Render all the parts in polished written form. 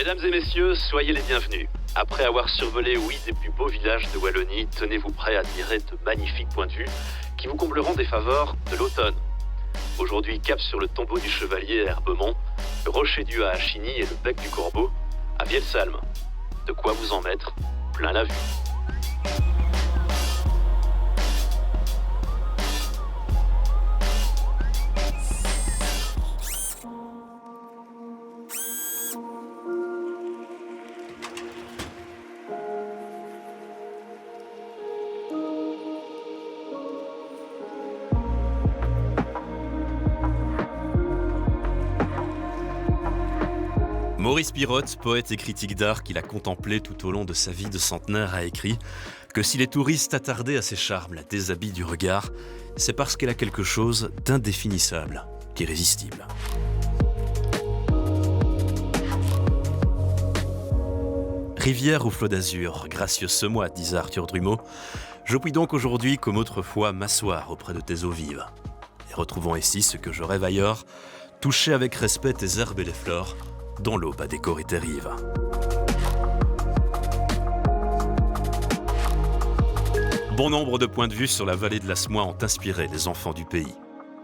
Mesdames et messieurs, soyez les bienvenus. Après avoir survolé 8 des plus beaux villages de Wallonie, tenez-vous prêts à admirer de magnifiques points de vue qui vous combleront des faveurs de l'automne. Aujourd'hui, cap sur le tombeau du chevalier à Herbemont, le rocher du à Achigny et le bec du Corbeau à Vielsalm. De quoi vous en mettre plein la vue. Maurice Pirotte, poète et critique d'art qu'il a contemplé tout au long de sa vie de centenaire, a écrit que si les touristes attardaient à ses charmes la déshabille du regard, c'est parce qu'elle a quelque chose d'indéfinissable, d'irrésistible. Rivière ou flot d'azur, gracieux semois, disait Arthur Drumeau, je puis donc aujourd'hui comme autrefois m'asseoir auprès de tes eaux vives. Et retrouvant ici ce que je rêve ailleurs, toucher avec respect tes herbes et les fleurs, dont l'aube a décoré tes rives. Bon nombre de points de vue sur la vallée de la Smois ont inspiré les enfants du pays.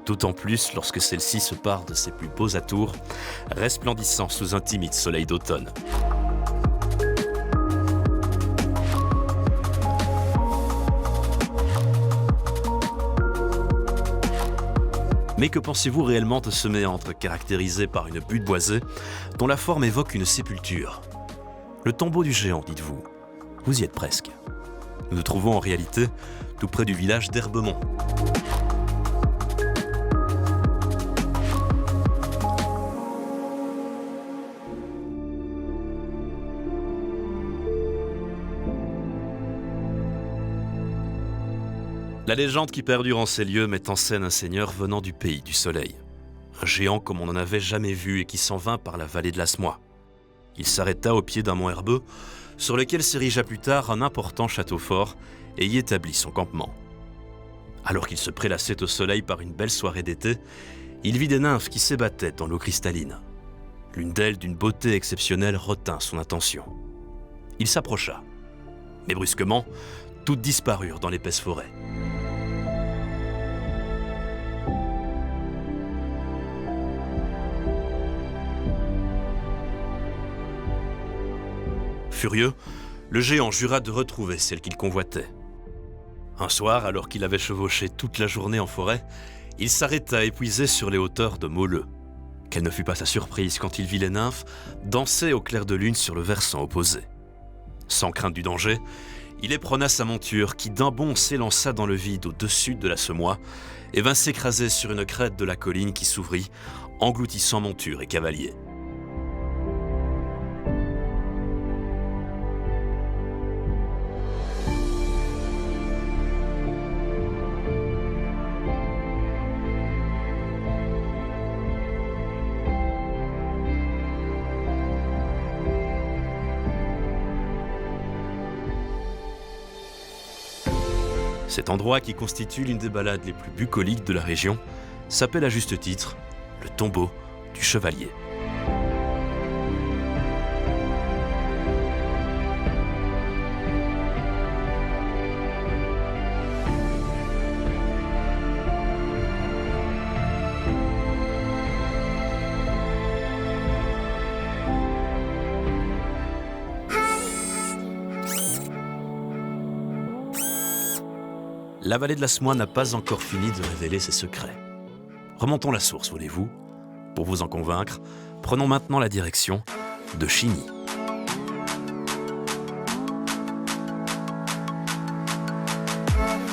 D'autant plus lorsque celle-ci se pare de ses plus beaux atours, resplendissant sous un timide soleil d'automne. Mais que pensez-vous réellement de ce méandre caractérisé par une butte boisée dont la forme évoque une sépulture? Le tombeau du géant, dites-vous. Vous y êtes presque. Nous nous trouvons en réalité tout près du village d'Herbemont. La légende qui perdure en ces lieux met en scène un seigneur venant du pays du soleil. Un géant comme on n'en avait jamais vu et qui s'en vint par la vallée de la Smois. Il s'arrêta au pied d'un mont herbeux, sur lequel s'érigea plus tard un important château fort et y établit son campement. Alors qu'il se prélassait au soleil par une belle soirée d'été, il vit des nymphes qui s'ébattaient dans l'eau cristalline. L'une d'elles, d'une beauté exceptionnelle, retint son attention. Il s'approcha. Mais brusquement, toutes disparurent dans l'épaisse forêt. Furieux, le géant jura de retrouver celle qu'il convoitait. Un soir, alors qu'il avait chevauché toute la journée en forêt, il s'arrêta épuisé sur les hauteurs de Molleux. Quelle ne fut pas sa surprise quand il vit les nymphes danser au clair de lune sur le versant opposé. Sans crainte du danger, il éperonna sa monture qui d'un bond s'élança dans le vide au-dessus de la Semois et vint s'écraser sur une crête de la colline qui s'ouvrit, engloutissant monture et cavalier. Cet endroit, qui constitue l'une des balades les plus bucoliques de la région, s'appelle à juste titre le tombeau du chevalier. La vallée de la Smois n'a pas encore fini de révéler ses secrets. Remontons la source, voulez-vous? Pour vous en convaincre, prenons maintenant la direction de Chigny.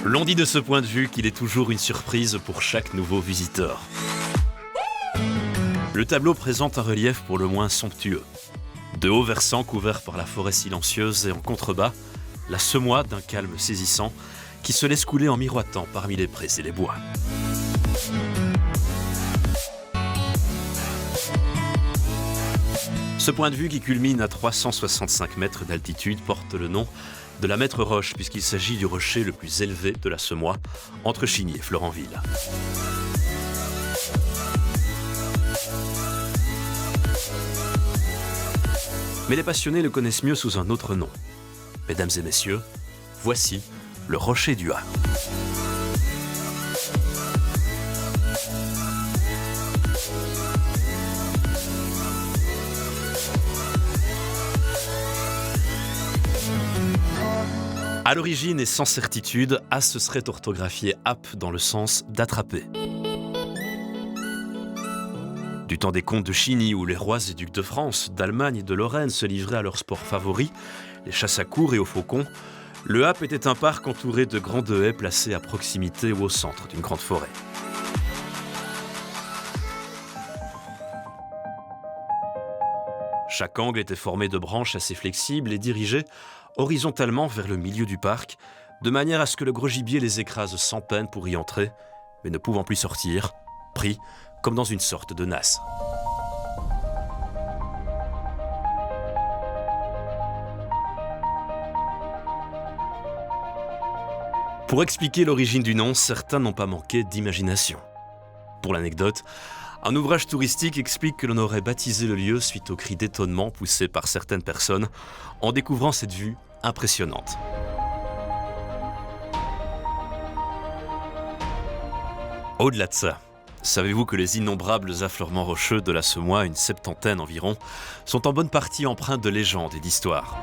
L'on dit de ce point de vue qu'il est toujours une surprise pour chaque nouveau visiteur. Le tableau présente un relief pour le moins somptueux. De hauts versants couverts par la forêt silencieuse et en contrebas, la Semois d'un calme saisissant qui se laisse couler en miroitant parmi les prés et les bois. Ce point de vue qui culmine à 365 mètres d'altitude porte le nom de la Maître Roche puisqu'il s'agit du rocher le plus élevé de la Semois, entre Chigny et Florenville. Mais les passionnés le connaissent mieux sous un autre nom. Mesdames et messieurs, voici le Rocher du Ha. À l'origine et sans certitude, Ha se serait orthographié Ap dans le sens d'attraper. Du temps des comtes de Chigny où les rois et ducs de France, d'Allemagne et de Lorraine se livraient à leurs sports favoris, les chasses à courre et aux faucons, le Hap était un parc entouré de grandes haies placées à proximité ou au centre d'une grande forêt. Chaque angle était formé de branches assez flexibles et dirigées horizontalement vers le milieu du parc, de manière à ce que le gros gibier les écrase sans peine pour y entrer, mais ne pouvant plus sortir, pris comme dans une sorte de nasse. Pour expliquer l'origine du nom, certains n'ont pas manqué d'imagination. Pour l'anecdote, un ouvrage touristique explique que l'on aurait baptisé le lieu suite aux cris d'étonnement poussés par certaines personnes en découvrant cette vue impressionnante. Au-delà de ça, savez-vous que les innombrables affleurements rocheux de la Semois, une septantaine environ, sont en bonne partie empreints de légendes et d'histoires.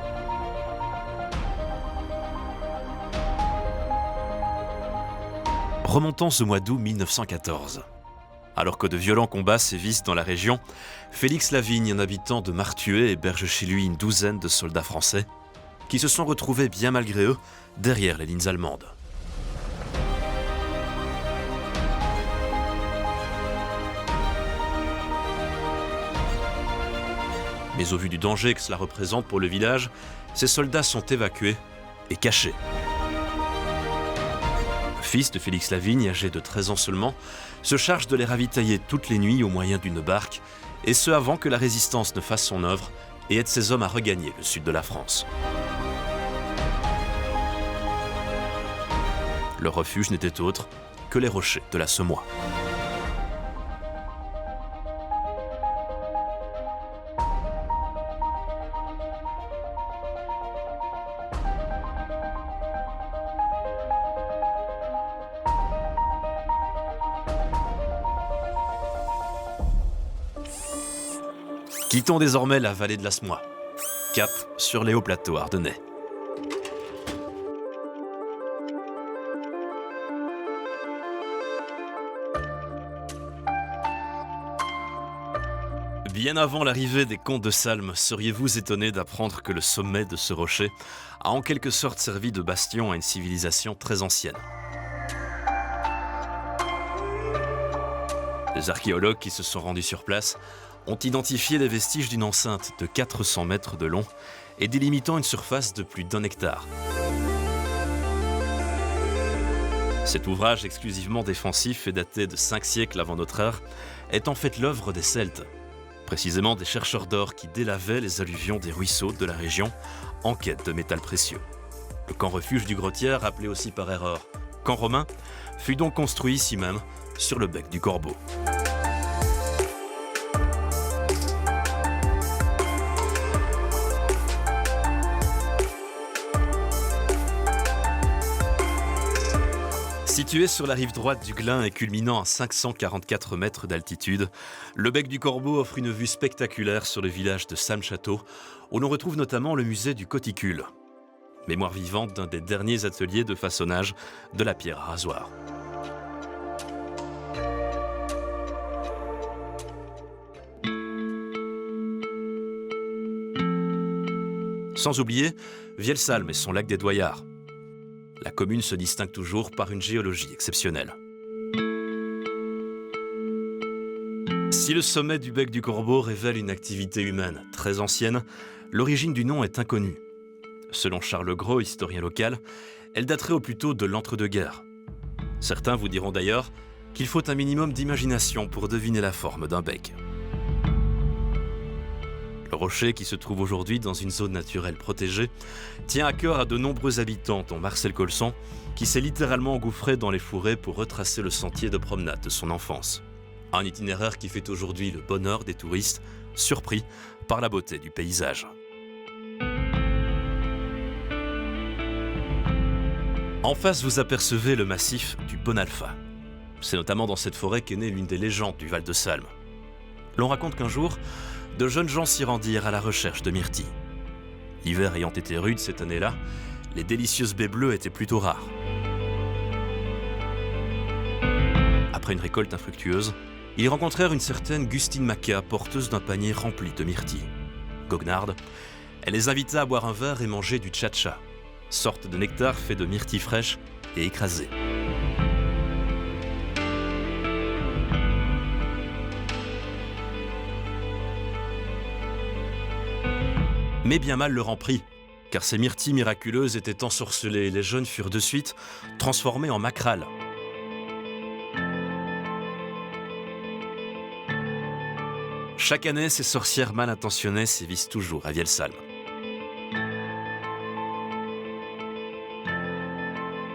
Remontons au mois d'août 1914. Alors que de violents combats sévissent dans la région, Félix Lavigne, un habitant de Martuet, héberge chez lui une douzaine de soldats français qui se sont retrouvés bien malgré eux derrière les lignes allemandes. Mais au vu du danger que cela représente pour le village, ces soldats sont évacués et cachés. Le fils de Félix Lavigne, âgé de 13 ans seulement, se charge de les ravitailler toutes les nuits au moyen d'une barque, et ce avant que la résistance ne fasse son œuvre et aide ses hommes à regagner le sud de la France. Leur refuge n'était autre que les rochers de la Semois. Quittons désormais la vallée de la Semois. Cap sur les hauts plateaux ardennais. Bien avant l'arrivée des comtes de Salm, seriez-vous étonné d'apprendre que le sommet de ce rocher a en quelque sorte servi de bastion à une civilisation très ancienne. Les archéologues qui se sont rendus sur place ont identifié les vestiges d'une enceinte de 400 mètres de long et délimitant une surface de plus d'1 hectare. Cet ouvrage exclusivement défensif et daté de 5 siècles avant notre ère est en fait l'œuvre des Celtes, précisément des chercheurs d'or qui délavaient les alluvions des ruisseaux de la région en quête de métals précieux. Le camp refuge du Grottière, appelé aussi par erreur camp romain, fut donc construit ici même, sur le bec du Corbeau. Situé sur la rive droite du Glin et culminant à 544 mètres d'altitude, le bec du Corbeau offre une vue spectaculaire sur le village de Salm-Château, où l'on retrouve notamment le musée du Coticule, mémoire vivante d'un des derniers ateliers de façonnage de la pierre à rasoir. Sans oublier Vielsalm et son lac des Doyards. La commune se distingue toujours par une géologie exceptionnelle. Si le sommet du bec du Corbeau révèle une activité humaine très ancienne, l'origine du nom est inconnue. Selon Charles Gros, historien local, elle daterait au plus tôt de l'entre-deux-guerres. Certains vous diront d'ailleurs qu'il faut un minimum d'imagination pour deviner la forme d'un bec. Le rocher, qui se trouve aujourd'hui dans une zone naturelle protégée, tient à cœur à de nombreux habitants, dont Marcel Colson, qui s'est littéralement engouffré dans les fourrés pour retracer le sentier de promenade de son enfance. Un itinéraire qui fait aujourd'hui le bonheur des touristes, surpris par la beauté du paysage. En face, vous apercevez le massif du Bonalpha. C'est notamment dans cette forêt qu'est née l'une des légendes du Val de Salm. L'on raconte qu'un jour, de jeunes gens s'y rendirent à la recherche de myrtilles. L'hiver ayant été rude cette année-là, les délicieuses baies bleues étaient plutôt rares. Après une récolte infructueuse, ils rencontrèrent une certaine Gustine Maca, porteuse d'un panier rempli de myrtilles. Goguenarde, elle les invita à boire un verre et manger du tchatcha, sorte de nectar fait de myrtilles fraîches et écrasées. Mais bien mal leur en prit, car ces myrtilles miraculeuses étaient ensorcelées et les jeunes furent de suite transformés en macrales. Chaque année, ces sorcières mal intentionnées sévissent toujours à Vielsalm.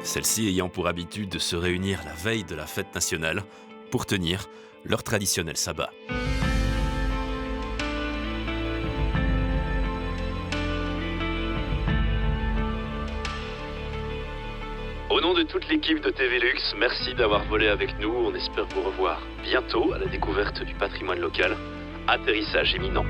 Celles-ci ayant pour habitude de se réunir la veille de la fête nationale pour tenir leur traditionnel sabbat. Au nom de toute l'équipe de TV Lux, merci d'avoir volé avec nous. On espère vous revoir bientôt à la découverte du patrimoine local. Atterrissage imminent.